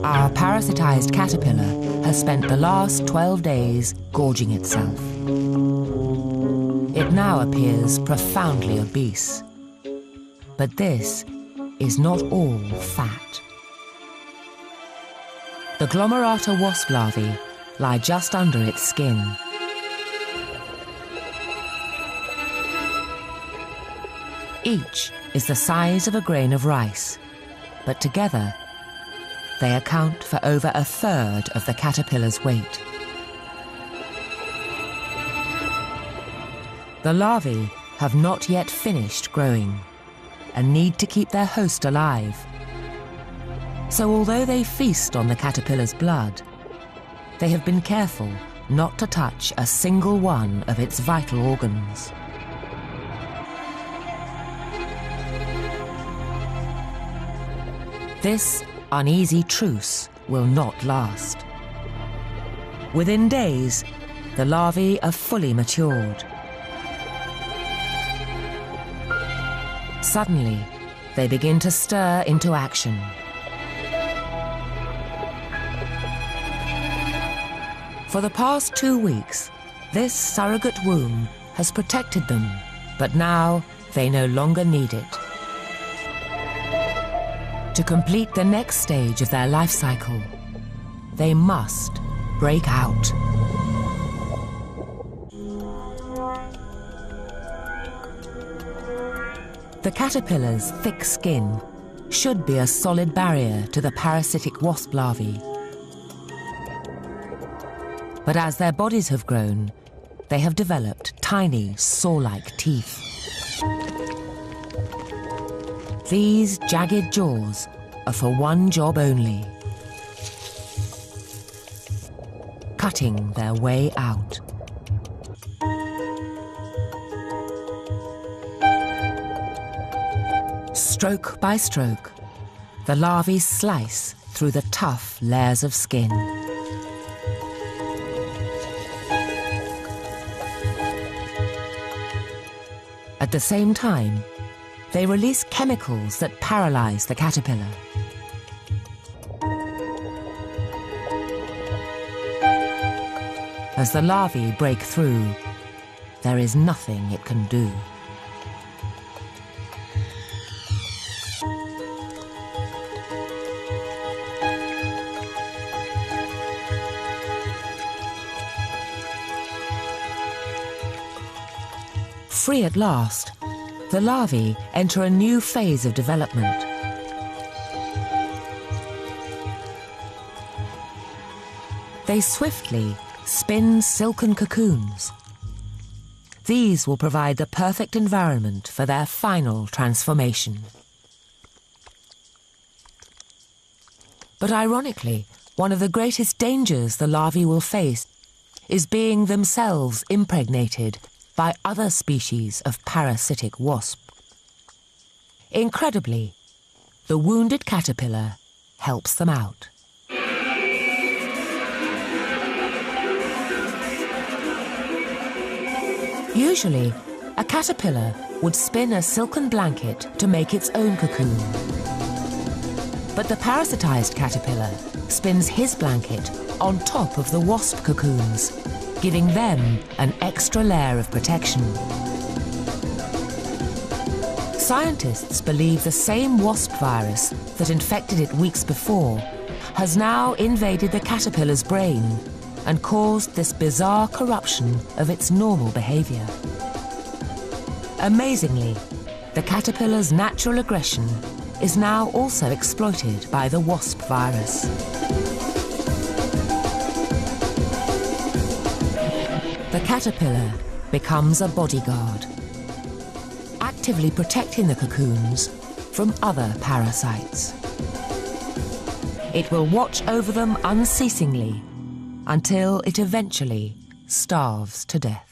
Our parasitized caterpillar has spent the last 12 days gorging itself. It now appears profoundly obese. But this is not all fat. The glomerata wasp larvae lie just under its skin. Each is the size of a grain of rice, but together they account for over 1/3 of the caterpillar's weight. The larvae have not yet finished growing and need to keep their host alive. So although they feast on the caterpillar's blood, they have been careful not to touch a single one of its vital organs. This uneasy truce will not last. Within days, the larvae are fully matured. Suddenly, they begin to stir into action. For the past 2 weeks, this surrogate womb has protected them, but now they no longer need it. To complete the next stage of their life cycle, they must break out. The caterpillar's thick skin should be a solid barrier to the parasitic wasp larvae. But as their bodies have grown, they have developed tiny, saw-like teeth. These jagged jaws are for one job only: cutting their way out. Stroke by stroke, the larvae slice through the tough layers of skin. At the same time, they release chemicals that paralyze the caterpillar. As the larvae break through, there is nothing it can do. Free at last, the larvae enter a new phase of development. They swiftly spin silken cocoons. These will provide the perfect environment for their final transformation. But ironically, one of the greatest dangers the larvae will face is being themselves impregnated by other species of parasitic wasp. Incredibly, the wounded caterpillar helps them out. Usually, a caterpillar would spin a silken blanket to make its own cocoon. But the parasitized caterpillar spins his blanket on top of the wasp cocoons, giving them an extra layer of protection. Scientists believe the same wasp virus that infected it weeks before has now invaded the caterpillar's brain and caused this bizarre corruption of its normal behavior. Amazingly, the caterpillar's natural aggression is now also exploited by the wasp virus. The caterpillar becomes a bodyguard, actively protecting the cocoons from other parasites. It will watch over them unceasingly until it eventually starves to death.